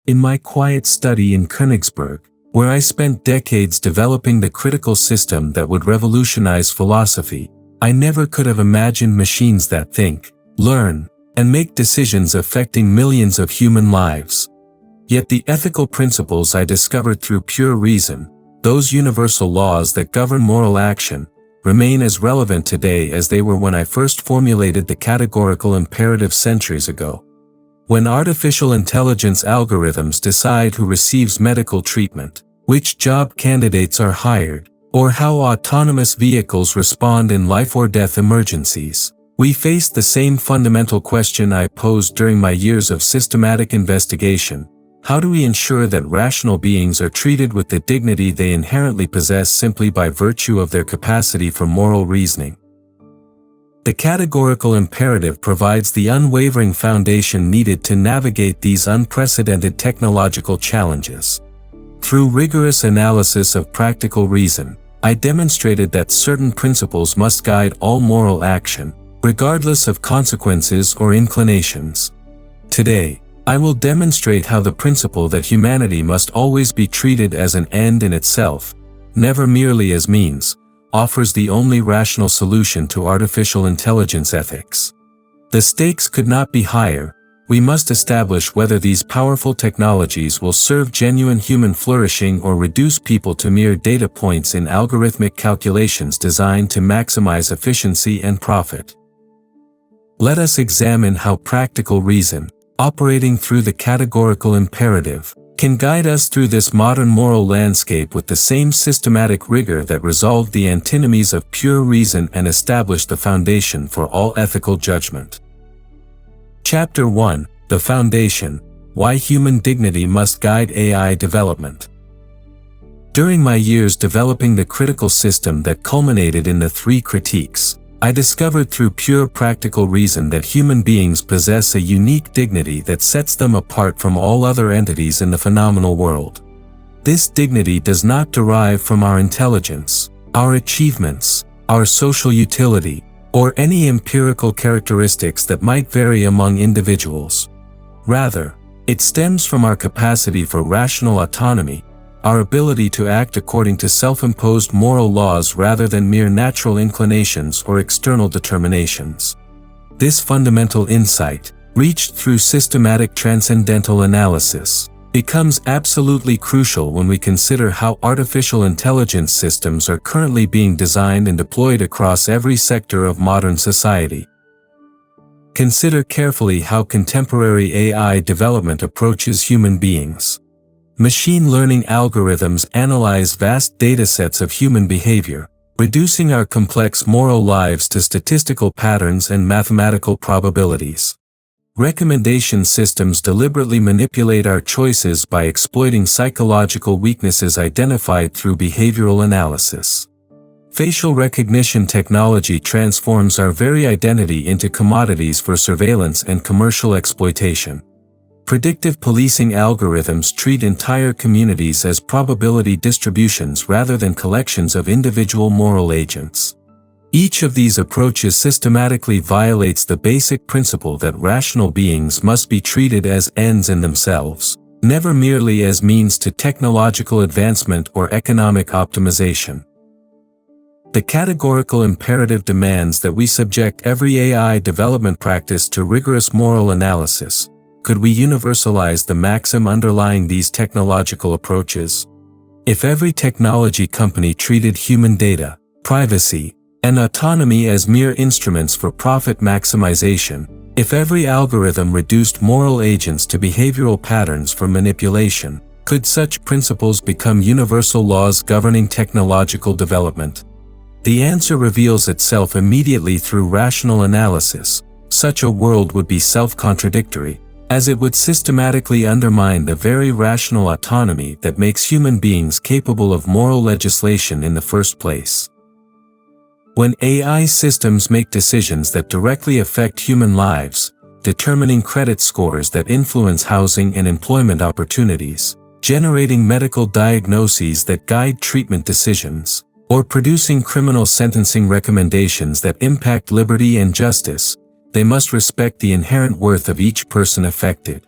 In my quiet study in Königsberg, where I spent decades developing the critical system that would revolutionize philosophy, I never could have imagined machines that think, learn, and make decisions affecting millions of human lives. Yet the ethical principles I discovered through pure reason, those universal laws that govern moral action, remain as relevant today as they were when I first formulated the categorical imperative centuries ago. When artificial intelligence algorithms decide who receives medical treatment, which job candidates are hired, or how autonomous vehicles respond in life or death emergencies, we face the same fundamental question I posed during my years of systematic investigation. How do we ensure that rational beings are treated with the dignity they inherently possess simply by virtue of their capacity for moral reasoning? The categorical imperative provides the unwavering foundation needed to navigate these unprecedented technological challenges. Through rigorous analysis of practical reason, I demonstrated that certain principles must guide all moral action, regardless of consequences or inclinations. Today, I will demonstrate how the principle that humanity must always be treated as an end in itself, never merely as means, offers the only rational solution to artificial intelligence ethics. The stakes could not be higher. We must establish whether these powerful technologies will serve genuine human flourishing or reduce people to mere data points in algorithmic calculations designed to maximize efficiency and profit. Let us examine how practical reason, operating through the categorical imperative, can guide us through this modern moral landscape with the same systematic rigor that resolved the antinomies of pure reason and established the foundation for all ethical judgment. Chapter 1: The Foundation: Why Human Dignity Must Guide AI Development. During my years developing the critical system that culminated in the three critiques, I discovered through pure practical reason that human beings possess a unique dignity that sets them apart from all other entities in the phenomenal world. This dignity does not derive from our intelligence, our achievements, our social utility, or any empirical characteristics that might vary among individuals. Rather, it stems from our capacity for rational autonomy, our ability to act according to self-imposed moral laws rather than mere natural inclinations or external determinations. This fundamental insight, reached through systematic transcendental analysis, becomes absolutely crucial when we consider how artificial intelligence systems are currently being designed and deployed across every sector of modern society. Consider carefully how contemporary AI development approaches human beings. Machine learning algorithms analyze vast datasets of human behavior, reducing our complex moral lives to statistical patterns and mathematical probabilities. Recommendation systems deliberately manipulate our choices by exploiting psychological weaknesses identified through behavioral analysis. Facial recognition technology transforms our very identity into commodities for surveillance and commercial exploitation. Predictive policing algorithms treat entire communities as probability distributions rather than collections of individual moral agents. Each of these approaches systematically violates the basic principle that rational beings must be treated as ends in themselves, never merely as means to technological advancement or economic optimization. The categorical imperative demands that we subject every AI development practice to rigorous moral analysis. Could we universalize the maxim underlying these technological approaches? If every technology company treated human data, privacy, and autonomy as mere instruments for profit maximization, if every algorithm reduced moral agents to behavioral patterns for manipulation, could such principles become universal laws governing technological development? The answer reveals itself immediately through rational analysis. Such a world would be self-contradictory, as it would systematically undermine the very rational autonomy that makes human beings capable of moral legislation in the first place. When AI systems make decisions that directly affect human lives, determining credit scores that influence housing and employment opportunities, generating medical diagnoses that guide treatment decisions, or producing criminal sentencing recommendations that impact liberty and justice, they must respect the inherent worth of each person affected.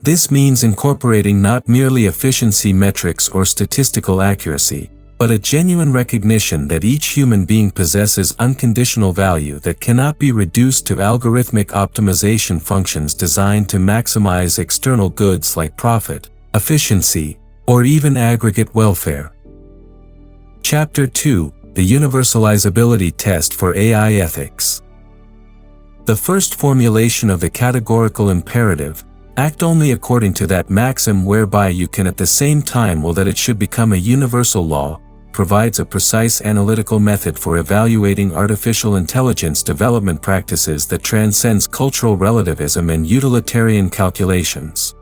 This means incorporating not merely efficiency metrics or statistical accuracy, but a genuine recognition that each human being possesses unconditional value that cannot be reduced to algorithmic optimization functions designed to maximize external goods like profit, efficiency, or even aggregate welfare. Chapter 2: The Universalizability Test for AI Ethics. The first formulation of the categorical imperative, act only according to that maxim whereby you can at the same time will that it should become a universal law, provides a precise analytical method for evaluating artificial intelligence development practices that transcends cultural relativism and utilitarian calculations.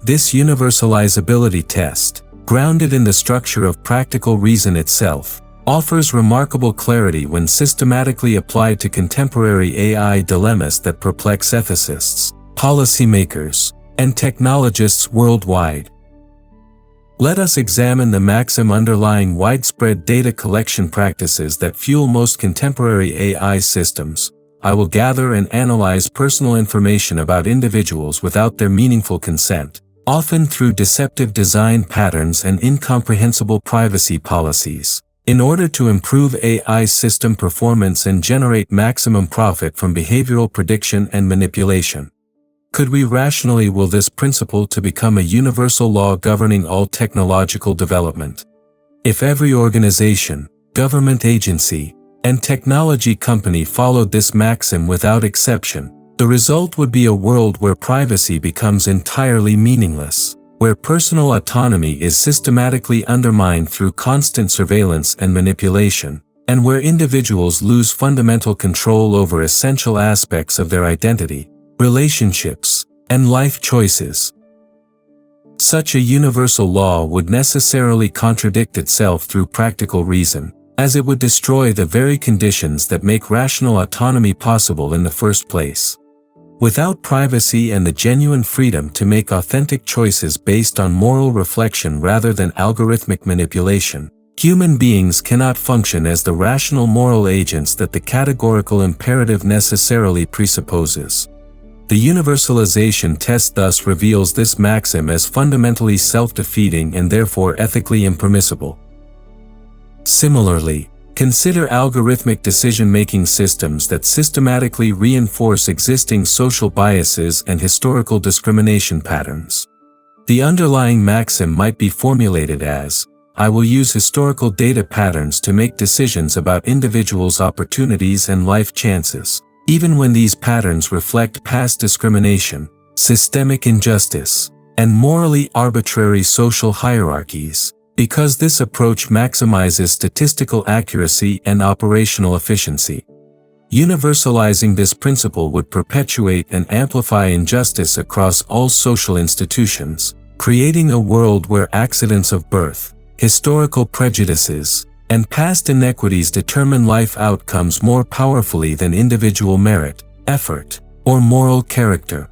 This universalizability test, grounded in the structure of practical reason itself, offers remarkable clarity when systematically applied to contemporary AI dilemmas that perplex ethicists, policymakers, and technologists worldwide. Let us examine the maxim underlying widespread data collection practices that fuel most contemporary AI systems. I will gather and analyze personal information about individuals without their meaningful consent, often through deceptive design patterns and incomprehensible privacy policies, in order to improve AI system performance and generate maximum profit from behavioral prediction and manipulation. Could we rationally will this principle to become a universal law governing all technological development? If every organization, government agency, and technology company followed this maxim without exception, the result would be a world where privacy becomes entirely meaningless, where personal autonomy is systematically undermined through constant surveillance and manipulation, and where individuals lose fundamental control over essential aspects of their identity, relationships, and life choices. Such a universal law would necessarily contradict itself through practical reason, as it would destroy the very conditions that make rational autonomy possible in the first place. Without privacy and the genuine freedom to make authentic choices based on moral reflection rather than algorithmic manipulation, human beings cannot function as the rational moral agents that the categorical imperative necessarily presupposes. The universalization test thus reveals this maxim as fundamentally self-defeating and therefore ethically impermissible. Similarly, consider algorithmic decision-making systems that systematically reinforce existing social biases and historical discrimination patterns. The underlying maxim might be formulated as, I will use historical data patterns to make decisions about individuals' opportunities and life chances, even when these patterns reflect past discrimination, systemic injustice, and morally arbitrary social hierarchies, because this approach maximizes statistical accuracy and operational efficiency. Universalizing this principle would perpetuate and amplify injustice across all social institutions, creating a world where accidents of birth, historical prejudices, and past inequities determine life outcomes more powerfully than individual merit, effort, or moral character.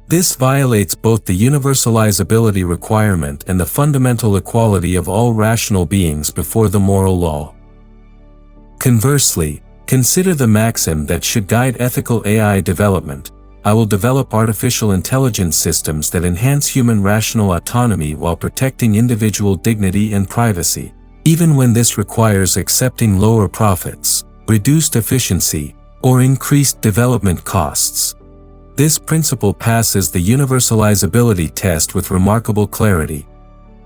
This violates both the universalizability requirement and the fundamental equality of all rational beings before the moral law. Conversely, consider the maxim that should guide ethical AI development. I will develop artificial intelligence systems that enhance human rational autonomy while protecting individual dignity and privacy, even when this requires accepting lower profits, reduced efficiency, or increased development costs. This principle passes the universalizability test with remarkable clarity.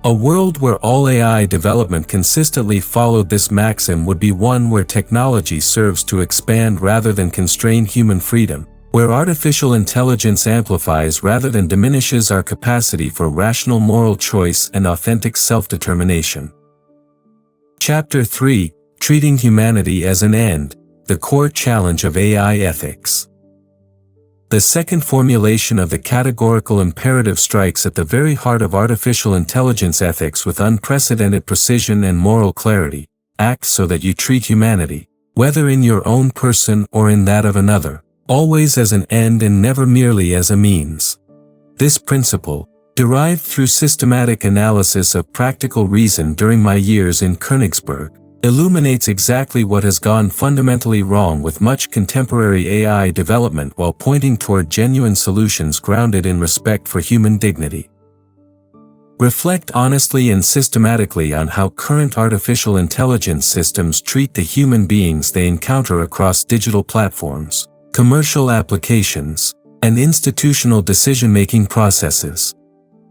A world where all AI development consistently followed this maxim would be one where technology serves to expand rather than constrain human freedom, where artificial intelligence amplifies rather than diminishes our capacity for rational moral choice and authentic self-determination. Chapter 3: Treating Humanity as an End, the Core Challenge of AI Ethics. The second formulation of the categorical imperative strikes at the very heart of artificial intelligence ethics with unprecedented precision and moral clarity. Act so that you treat humanity, whether in your own person or in that of another, always as an end and never merely as a means. This principle, derived through systematic analysis of practical reason during my years in Königsberg, illuminates exactly what has gone fundamentally wrong with much contemporary AI development while pointing toward genuine solutions grounded in respect for human dignity. Reflect honestly and systematically on how current artificial intelligence systems treat the human beings they encounter across digital platforms, commercial applications, and institutional decision-making processes.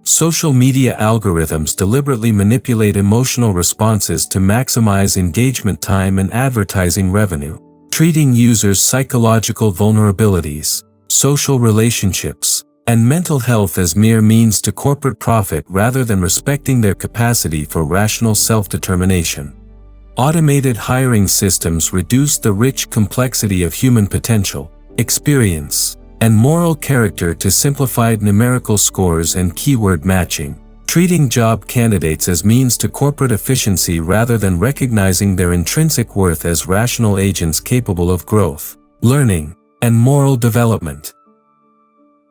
Social media algorithms deliberately manipulate emotional responses to maximize engagement time and advertising revenue, treating users' psychological vulnerabilities, social relationships, and mental health as mere means to corporate profit rather than respecting their capacity for rational self-determination. Automated hiring systems reduce the rich complexity of human potential, experience, and moral character to simplified numerical scores and keyword matching, treating job candidates as means to corporate efficiency rather than recognizing their intrinsic worth as rational agents capable of growth, learning, and moral development.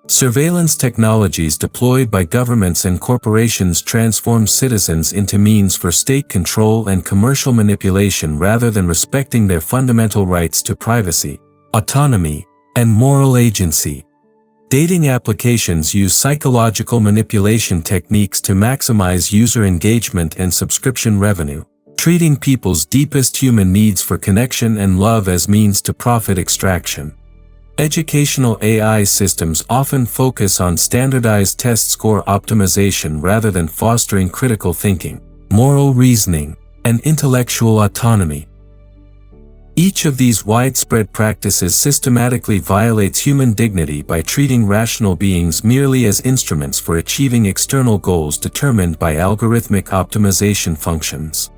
Surveillance technologies deployed by governments and corporations transform citizens into means for state control and commercial manipulation rather than respecting their fundamental rights to privacy, autonomy, and moral agency. Dating applications use psychological manipulation techniques to maximize user engagement and subscription revenue, treating people's deepest human needs for connection and love as means to profit extraction. Educational AI systems often focus on standardized test score optimization rather than fostering critical thinking, moral reasoning, and intellectual autonomy. Each of these widespread practices systematically violates human dignity by treating rational beings merely as instruments for achieving external goals determined by algorithmic optimization functions.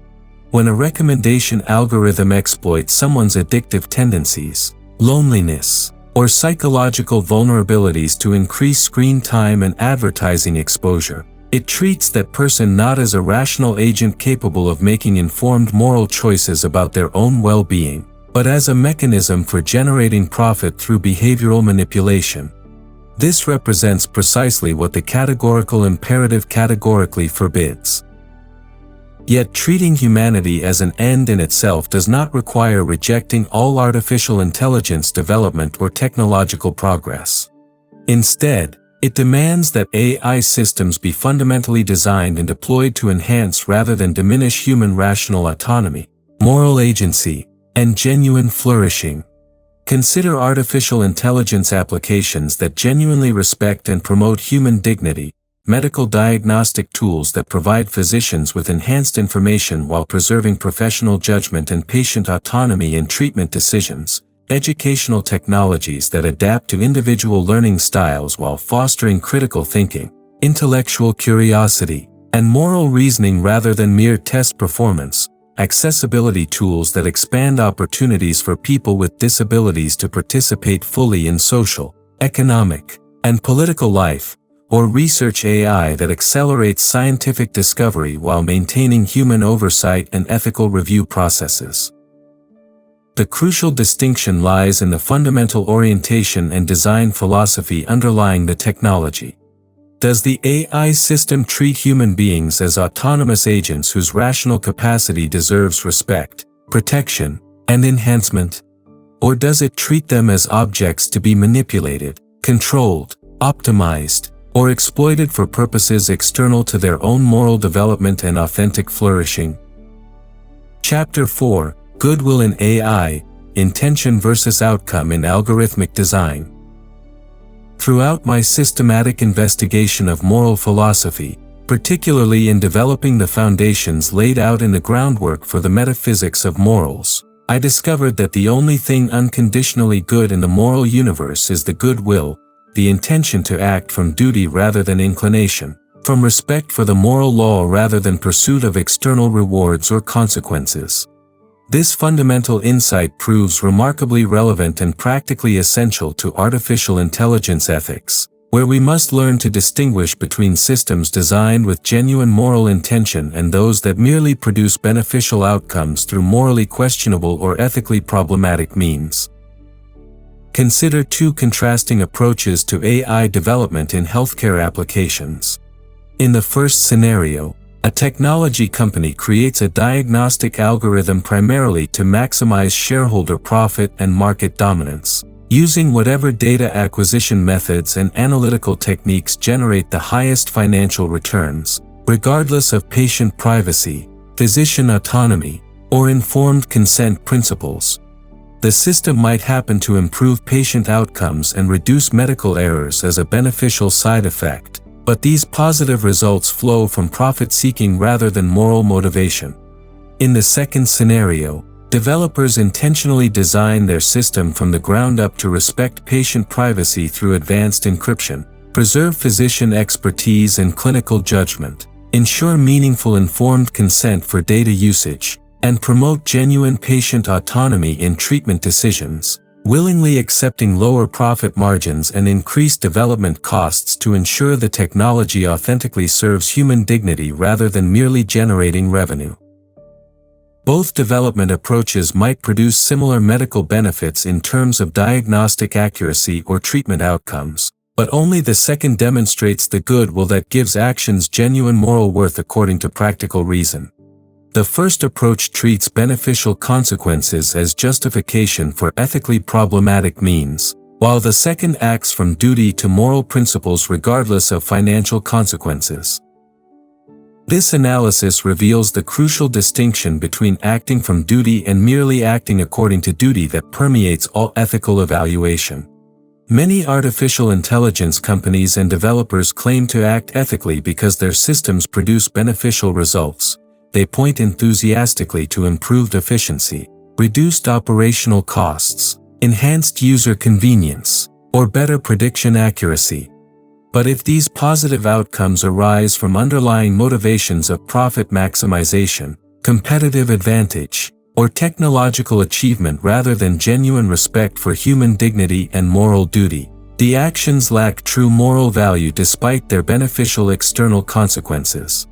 When a recommendation algorithm exploits someone's addictive tendencies, loneliness, or psychological vulnerabilities to increase screen time and advertising exposure, it treats that person not as a rational agent capable of making informed moral choices about their own well-being, but as a mechanism for generating profit through behavioral manipulation. This represents precisely what the categorical imperative categorically forbids. Yet treating humanity as an end in itself does not require rejecting all artificial intelligence development or technological progress. Instead, it demands that AI systems be fundamentally designed and deployed to enhance rather than diminish human rational autonomy, moral agency, and genuine flourishing. Consider artificial intelligence applications that genuinely respect and promote human dignity, medical diagnostic tools that provide physicians with enhanced information while preserving professional judgment and patient autonomy in treatment decisions, educational technologies that adapt to individual learning styles while fostering critical thinking, intellectual curiosity, and moral reasoning rather than mere test performance, accessibility tools that expand opportunities for people with disabilities to participate fully in social, economic, and political life, or research AI that accelerates scientific discovery while maintaining human oversight and ethical review processes. The crucial distinction lies in the fundamental orientation and design philosophy underlying the technology. Does the AI system treat human beings as autonomous agents whose rational capacity deserves respect, protection, and enhancement? Or does it treat them as objects to be manipulated, controlled, optimized, or exploited for purposes external to their own moral development and authentic flourishing? Chapter 4: Goodwill in AI, Intention versus Outcome in Algorithmic Design. Throughout my systematic investigation of moral philosophy, particularly in developing the foundations laid out in the groundwork for the metaphysics of morals, I discovered that the only thing unconditionally good in the moral universe is the goodwill, the intention to act from duty rather than inclination, from respect for the moral law rather than pursuit of external rewards or consequences. This fundamental insight proves remarkably relevant and practically essential to artificial intelligence ethics, where we must learn to distinguish between systems designed with genuine moral intention and those that merely produce beneficial outcomes through morally questionable or ethically problematic means. Consider two contrasting approaches to AI development in healthcare applications. In the first scenario, A technology company creates a diagnostic algorithm primarily to maximize shareholder profit and market dominance. Using whatever data acquisition methods and analytical techniques generate the highest financial returns, regardless of patient privacy, physician autonomy, or informed consent principles. The system might happen to improve patient outcomes and reduce medical errors as a beneficial side effect, but these positive results flow from profit-seeking rather than moral motivation. In the second scenario, developers intentionally design their system from the ground up to respect patient privacy through advanced encryption, preserve physician expertise and clinical judgment, ensure meaningful informed consent for data usage, and promote genuine patient autonomy in treatment decisions, willingly accepting lower profit margins and increased development costs to ensure the technology authentically serves human dignity rather than merely generating revenue. Both development approaches might produce similar medical benefits in terms of diagnostic accuracy or treatment outcomes, but only the second demonstrates the goodwill that gives actions genuine moral worth according to practical reason. The first approach treats beneficial consequences as justification for ethically problematic means, while the second acts from duty to moral principles regardless of financial consequences. This analysis reveals the crucial distinction between acting from duty and merely acting according to duty that permeates all ethical evaluation. Many artificial intelligence companies and developers claim to act ethically because their systems produce beneficial results. They point enthusiastically to improved efficiency, reduced operational costs, enhanced user convenience, or better prediction accuracy. But if these positive outcomes arise from underlying motivations of profit maximization, competitive advantage, or technological achievement rather than genuine respect for human dignity and moral duty, the actions lack true moral value despite their beneficial external consequences.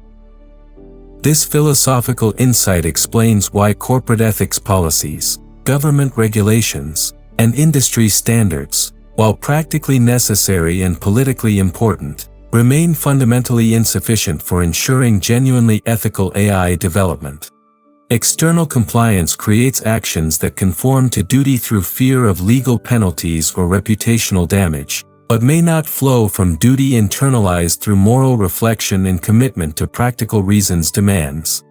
This philosophical insight explains why corporate ethics policies, government regulations, and industry standards, while practically necessary and politically important, remain fundamentally insufficient for ensuring genuinely ethical AI development. External compliance creates actions that conform to duty through fear of legal penalties or reputational damage, but may not flow from duty internalized through moral reflection and commitment to practical reason's demands.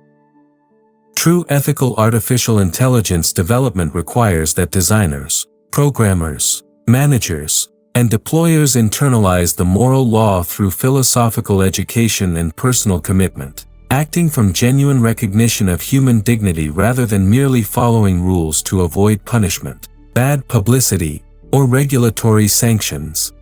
True ethical artificial intelligence development requires that designers, programmers, managers, and deployers internalize the moral law through philosophical education and personal commitment, acting from genuine recognition of human dignity rather than merely following rules to avoid punishment, bad publicity, or regulatory sanctions.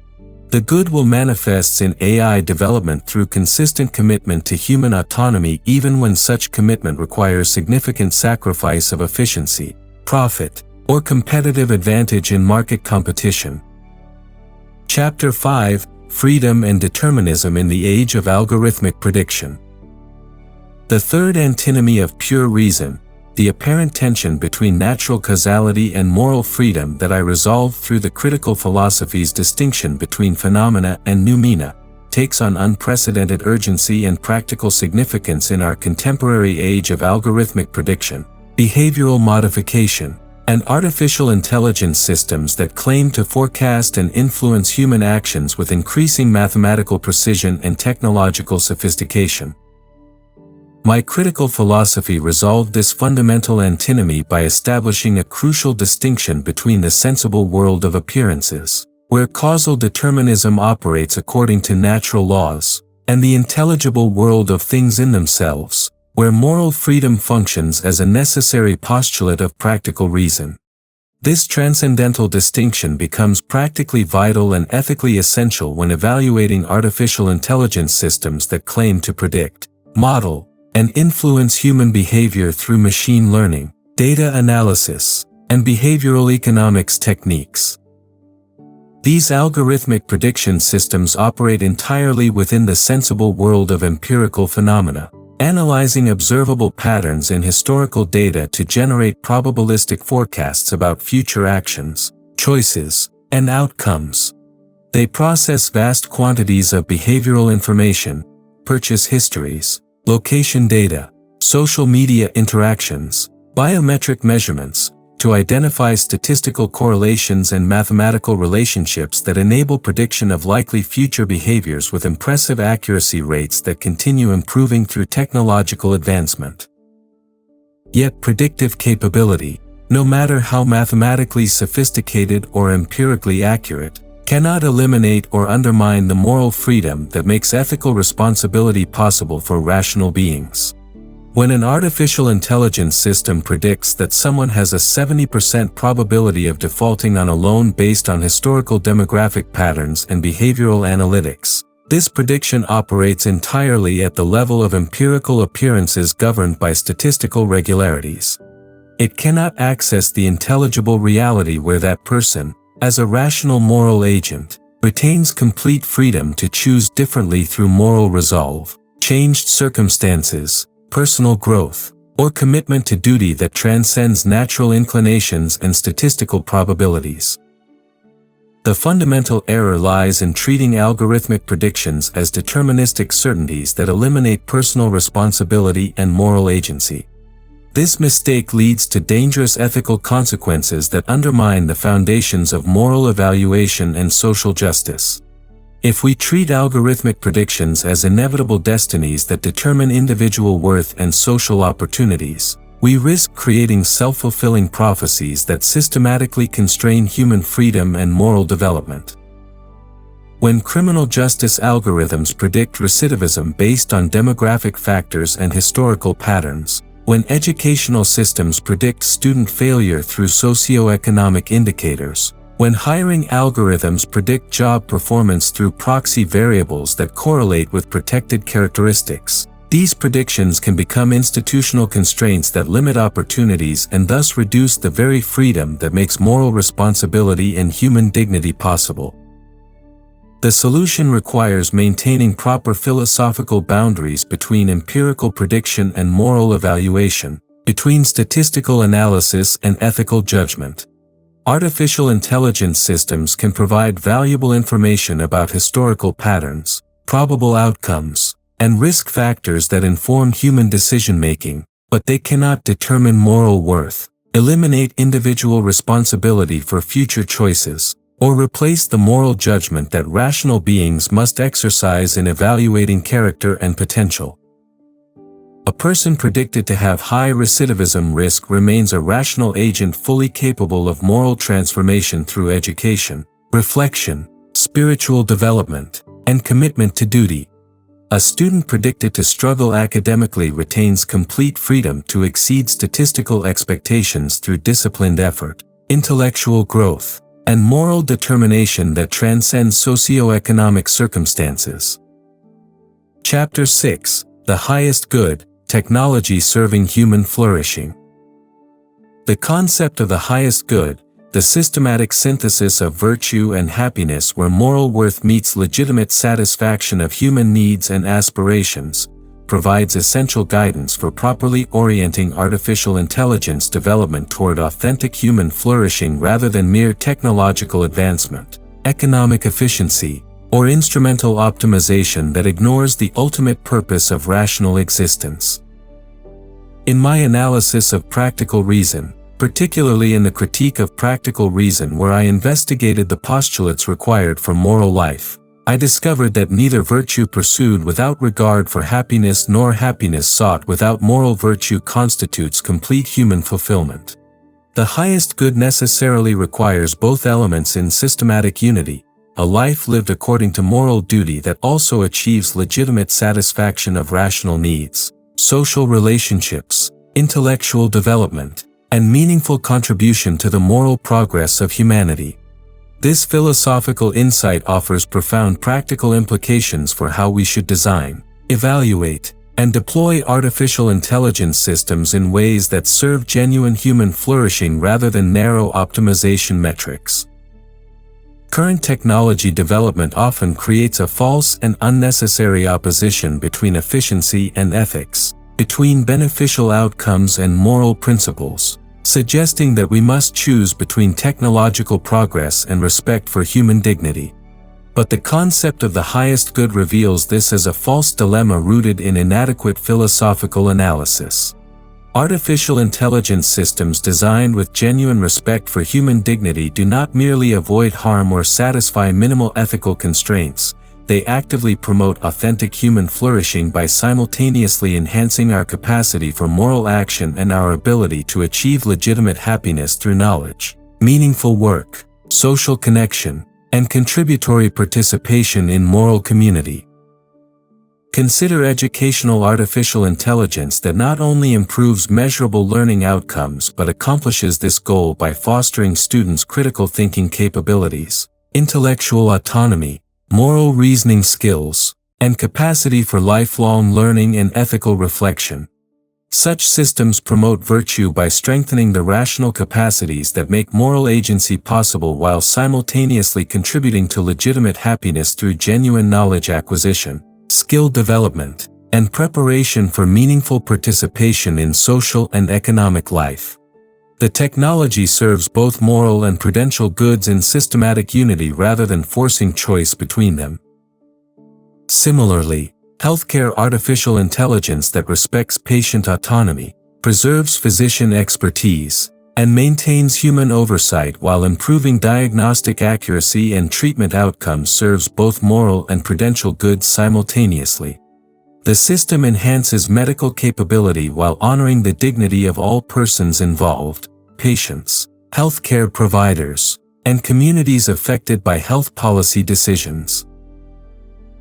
The goodwill manifests in AI development through consistent commitment to human autonomy even when such commitment requires significant sacrifice of efficiency, profit, or competitive advantage in market competition. Chapter 5: Freedom and Determinism in the Age of Algorithmic Prediction. The third antinomy of pure reason, the apparent tension between natural causality and moral freedom that I resolved through the critical philosophy's distinction between phenomena and noumena, takes on unprecedented urgency and practical significance in our contemporary age of algorithmic prediction, behavioral modification, and artificial intelligence systems that claim to forecast and influence human actions with increasing mathematical precision and technological sophistication. My critical philosophy resolved this fundamental antinomy by establishing a crucial distinction between the sensible world of appearances, where causal determinism operates according to natural laws, and the intelligible world of things in themselves, where moral freedom functions as a necessary postulate of practical reason. This transcendental distinction becomes practically vital and ethically essential when evaluating artificial intelligence systems that claim to predict, model, and influence human behavior through machine learning, data analysis, and behavioral economics techniques. These algorithmic prediction systems operate entirely within the sensible world of empirical phenomena, analyzing observable patterns in historical data to generate probabilistic forecasts about future actions, choices, and outcomes. They process vast quantities of behavioral information, purchase histories, location data, social media interactions, biometric measurements, to identify statistical correlations and mathematical relationships that enable prediction of likely future behaviors with impressive accuracy rates that continue improving through technological advancement. Yet predictive capability, no matter how mathematically sophisticated or empirically accurate, cannot eliminate or undermine the moral freedom that makes ethical responsibility possible for rational beings. When an artificial intelligence system predicts that someone has a 70% probability of defaulting on a loan based on historical demographic patterns and behavioral analytics, this prediction operates entirely at the level of empirical appearances governed by statistical regularities. It cannot access the intelligible reality where that person, as a rational moral agent, retains complete freedom to choose differently through moral resolve, changed circumstances, personal growth, or commitment to duty that transcends natural inclinations and statistical probabilities. The fundamental error lies in treating algorithmic predictions as deterministic certainties that eliminate personal responsibility and moral agency. This mistake leads to dangerous ethical consequences that undermine the foundations of moral evaluation and social justice. If we treat algorithmic predictions as inevitable destinies that determine individual worth and social opportunities, we risk creating self-fulfilling prophecies that systematically constrain human freedom and moral development. When criminal justice algorithms predict recidivism based on demographic factors and historical patterns, when educational systems predict student failure through socioeconomic indicators, when hiring algorithms predict job performance through proxy variables that correlate with protected characteristics, these predictions can become institutional constraints that limit opportunities and thus reduce the very freedom that makes moral responsibility and human dignity possible. The solution requires maintaining proper philosophical boundaries between empirical prediction and moral evaluation, between statistical analysis and ethical judgment. Artificial intelligence systems can provide valuable information about historical patterns, probable outcomes, and risk factors that inform human decision-making, but they cannot determine moral worth, eliminate individual responsibility for future choices, or replace the moral judgment that rational beings must exercise in evaluating character and potential. A person predicted to have high recidivism risk remains a rational agent fully capable of moral transformation through education, reflection, spiritual development, and commitment to duty. A student predicted to struggle academically retains complete freedom to exceed statistical expectations through disciplined effort, intellectual growth, and moral determination that transcends socioeconomic circumstances. Chapter 6: The Highest Good, Technology Serving Human Flourishing. The concept of the highest good, the systematic synthesis of virtue and happiness where moral worth meets legitimate satisfaction of human needs and aspirations, provides essential guidance for properly orienting artificial intelligence development toward authentic human flourishing rather than mere technological advancement, economic efficiency, or instrumental optimization that ignores the ultimate purpose of rational existence. In my analysis of practical reason, particularly in the critique of practical reason where I investigated the postulates required for moral life, I discovered that neither virtue pursued without regard for happiness nor happiness sought without moral virtue constitutes complete human fulfillment. The highest good necessarily requires both elements in systematic unity, a life lived according to moral duty that also achieves legitimate satisfaction of rational needs, social relationships, intellectual development, and meaningful contribution to the moral progress of humanity. This philosophical insight offers profound practical implications for how we should design, evaluate, and deploy artificial intelligence systems in ways that serve genuine human flourishing rather than narrow optimization metrics. Current technology development often creates a false and unnecessary opposition between efficiency and ethics, between beneficial outcomes and moral principles, suggesting that we must choose between technological progress and respect for human dignity. But the concept of the highest good reveals this as a false dilemma rooted in inadequate philosophical analysis. Artificial intelligence systems designed with genuine respect for human dignity do not merely avoid harm or satisfy minimal ethical constraints, they actively promote authentic human flourishing by simultaneously enhancing our capacity for moral action and our ability to achieve legitimate happiness through knowledge, meaningful work, social connection, and contributory participation in moral community. Consider educational artificial intelligence that not only improves measurable learning outcomes but accomplishes this goal by fostering students' critical thinking capabilities, intellectual autonomy, moral reasoning skills, and capacity for lifelong learning and ethical reflection. Such systems promote virtue by strengthening the rational capacities that make moral agency possible while simultaneously contributing to legitimate happiness through genuine knowledge acquisition, skill development, and preparation for meaningful participation in social and economic life. The technology serves both moral and prudential goods in systematic unity rather than forcing choice between them. Similarly, healthcare artificial intelligence that respects patient autonomy, preserves physician expertise, and maintains human oversight while improving diagnostic accuracy and treatment outcomes serves both moral and prudential goods simultaneously. The system enhances medical capability while honoring the dignity of all persons involved, patients, healthcare providers, and communities affected by health policy decisions.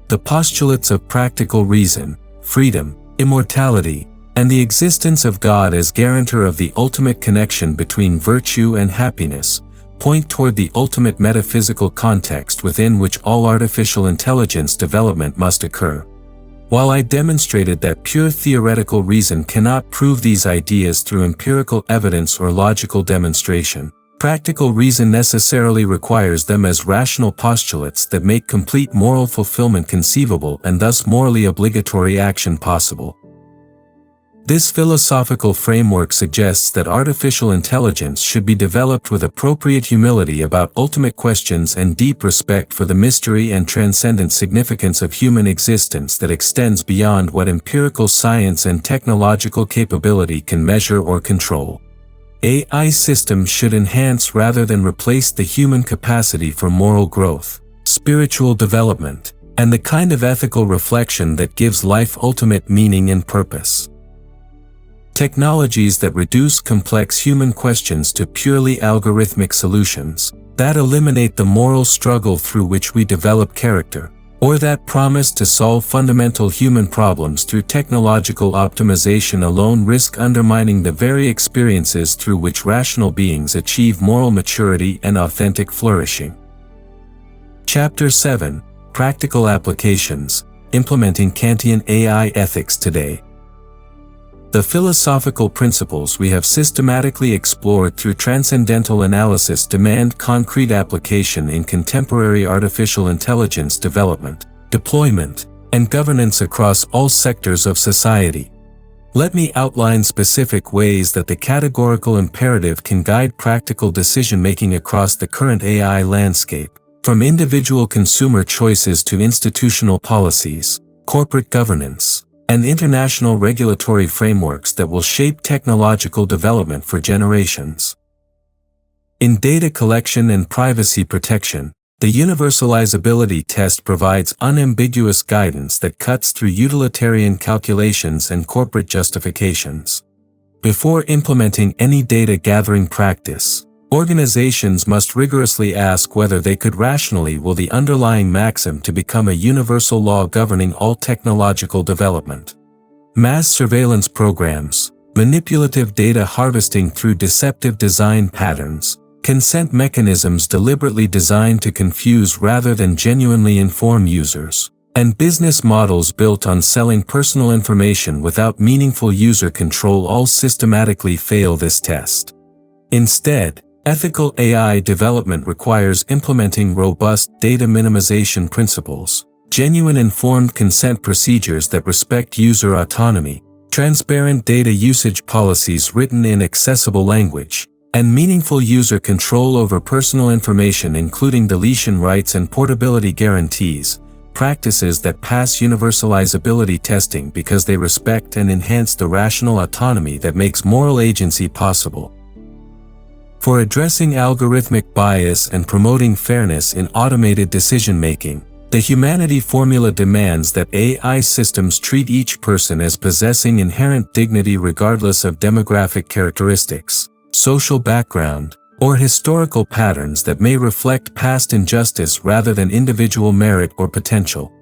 The postulates of practical reason, freedom, immortality, and the existence of God as guarantor of the ultimate connection between virtue and happiness, point toward the ultimate metaphysical context within which all artificial intelligence development must occur. While I demonstrated that pure theoretical reason cannot prove these ideas through empirical evidence or logical demonstration, practical reason necessarily requires them as rational postulates that make complete moral fulfillment conceivable and thus morally obligatory action possible. This philosophical framework suggests that artificial intelligence should be developed with appropriate humility about ultimate questions and deep respect for the mystery and transcendent significance of human existence that extends beyond what empirical science and technological capability can measure or control. AI systems should enhance rather than replace the human capacity for moral growth, spiritual development, and the kind of ethical reflection that gives life ultimate meaning and purpose. Technologies that reduce complex human questions to purely algorithmic solutions, that eliminate the moral struggle through which we develop character, or that promise to solve fundamental human problems through technological optimization alone risk undermining the very experiences through which rational beings achieve moral maturity and authentic flourishing. Chapter 7: Practical Applications, Implementing Kantian AI Ethics Today. The philosophical principles we have systematically explored through transcendental analysis demand concrete application in contemporary artificial intelligence development, deployment, and governance across all sectors of society. Let me outline specific ways that the categorical imperative can guide practical decision-making across the current AI landscape, from individual consumer choices to institutional policies, corporate governance, and international regulatory frameworks that will shape technological development for generations. In data collection and privacy protection, the universalizability test provides unambiguous guidance that cuts through utilitarian calculations and corporate justifications. Before implementing any data gathering practice, organizations must rigorously ask whether they could rationally will the underlying maxim to become a universal law governing all technological development. Mass surveillance programs, manipulative data harvesting through deceptive design patterns, consent mechanisms deliberately designed to confuse rather than genuinely inform users, and business models built on selling personal information without meaningful user control all systematically fail this test. Instead, ethical AI development requires implementing robust data minimization principles, genuine informed consent procedures that respect user autonomy, transparent data usage policies written in accessible language, and meaningful user control over personal information including deletion rights and portability guarantees, practices that pass universalizability testing because they respect and enhance the rational autonomy that makes moral agency possible. For addressing algorithmic bias and promoting fairness in automated decision-making, the humanity formula demands that AI systems treat each person as possessing inherent dignity regardless of demographic characteristics, social background, or historical patterns that may reflect past injustice rather than individual merit or potential.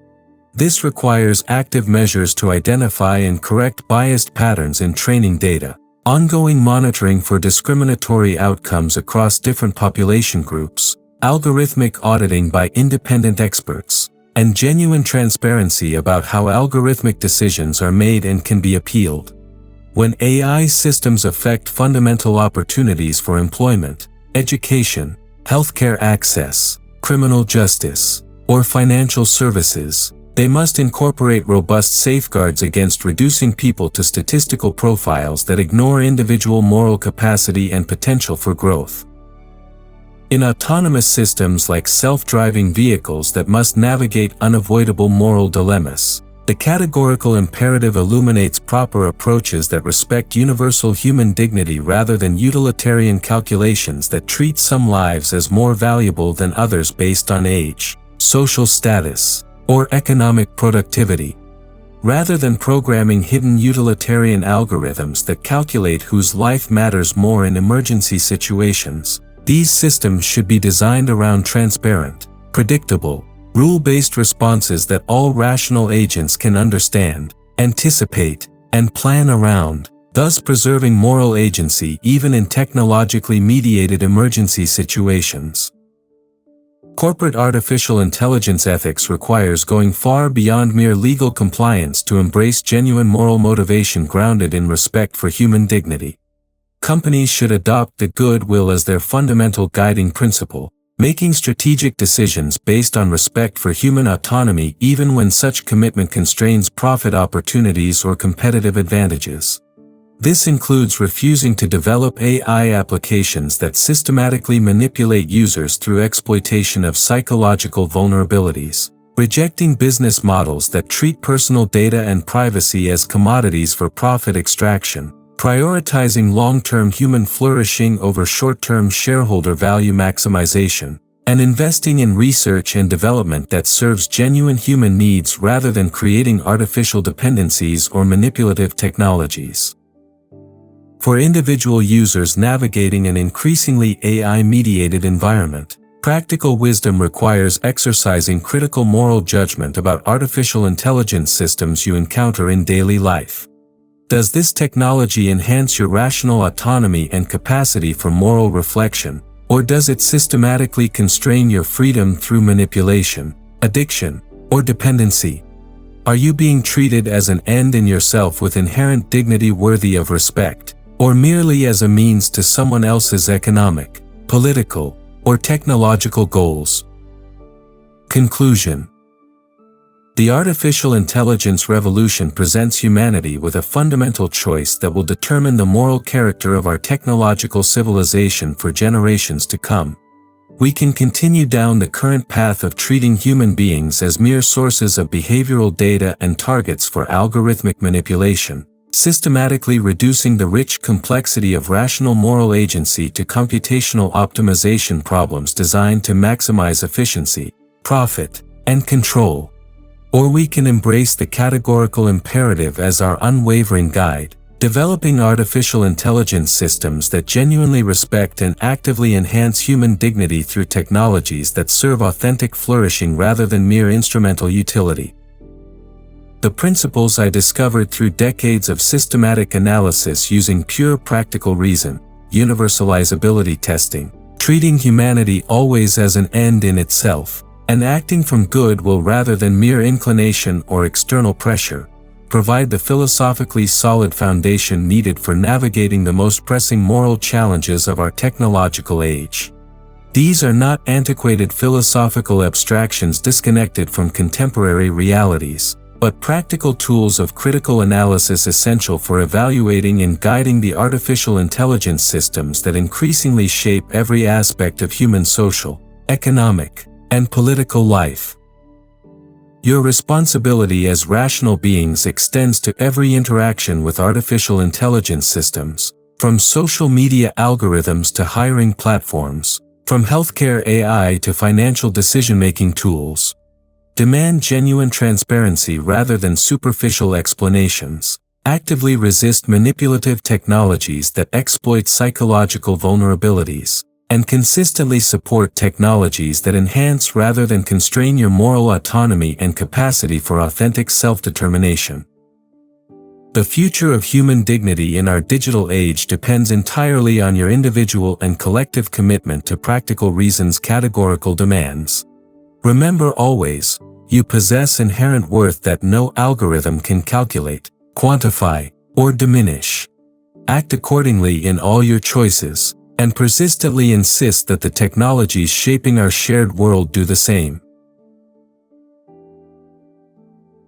This requires active measures to identify and correct biased patterns in training data, ongoing monitoring for discriminatory outcomes across different population groups, algorithmic auditing by independent experts, and genuine transparency about how algorithmic decisions are made and can be appealed. When AI systems affect fundamental opportunities for employment, education, healthcare access, criminal justice, or financial services, they must incorporate robust safeguards against reducing people to statistical profiles that ignore individual moral capacity and potential for growth. In autonomous systems like self-driving vehicles that must navigate unavoidable moral dilemmas, the categorical imperative illuminates proper approaches that respect universal human dignity rather than utilitarian calculations that treat some lives as more valuable than others based on age, social status, or economic productivity. Rather than programming hidden utilitarian algorithms that calculate whose life matters more in emergency situations, these systems should be designed around transparent, predictable, rule-based responses that all rational agents can understand, anticipate, and plan around, thus preserving moral agency even in technologically mediated emergency situations. Corporate artificial intelligence ethics requires going far beyond mere legal compliance to embrace genuine moral motivation grounded in respect for human dignity. Companies should adopt the goodwill as their fundamental guiding principle, making strategic decisions based on respect for human autonomy even when such commitment constrains profit opportunities or competitive advantages. This includes refusing to develop AI applications that systematically manipulate users through exploitation of psychological vulnerabilities, rejecting business models that treat personal data and privacy as commodities for profit extraction, prioritizing long-term human flourishing over short-term shareholder value maximization, and investing in research and development that serves genuine human needs rather than creating artificial dependencies or manipulative technologies. For individual users navigating an increasingly AI-mediated environment, practical wisdom requires exercising critical moral judgment about artificial intelligence systems you encounter in daily life. Does this technology enhance your rational autonomy and capacity for moral reflection, or does it systematically constrain your freedom through manipulation, addiction, or dependency? Are you being treated as an end in yourself with inherent dignity worthy of respect, or merely as a means to someone else's economic, political, or technological goals? Conclusion. The artificial intelligence revolution presents humanity with a fundamental choice that will determine the moral character of our technological civilization for generations to come. We can continue down the current path of treating human beings as mere sources of behavioral data and targets for algorithmic manipulation, systematically reducing the rich complexity of rational moral agency to computational optimization problems designed to maximize efficiency, profit, and control. Or we can embrace the categorical imperative as our unwavering guide, developing artificial intelligence systems that genuinely respect and actively enhance human dignity through technologies that serve authentic flourishing rather than mere instrumental utility. The principles I discovered through decades of systematic analysis using pure practical reason, universalizability testing, treating humanity always as an end in itself, and acting from goodwill rather than mere inclination or external pressure, provide the philosophically solid foundation needed for navigating the most pressing moral challenges of our technological age. These are not antiquated philosophical abstractions disconnected from contemporary realities. but practical tools of critical analysis essential for evaluating and guiding the artificial intelligence systems that increasingly shape every aspect of human social, economic, and political life. Your responsibility as rational beings extends to every interaction with artificial intelligence systems, from social media algorithms to hiring platforms, from healthcare AI to financial decision-making tools. Demand genuine transparency rather than superficial explanations. Actively resist manipulative technologies that exploit psychological vulnerabilities, and consistently support technologies that enhance rather than constrain your moral autonomy and capacity for authentic self-determination. The future of human dignity in our digital age depends entirely on your individual and collective commitment to practical reason's categorical demands. Remember always, you possess inherent worth that no algorithm can calculate, quantify, or diminish. Act accordingly in all your choices, and persistently insist that the technologies shaping our shared world do the same.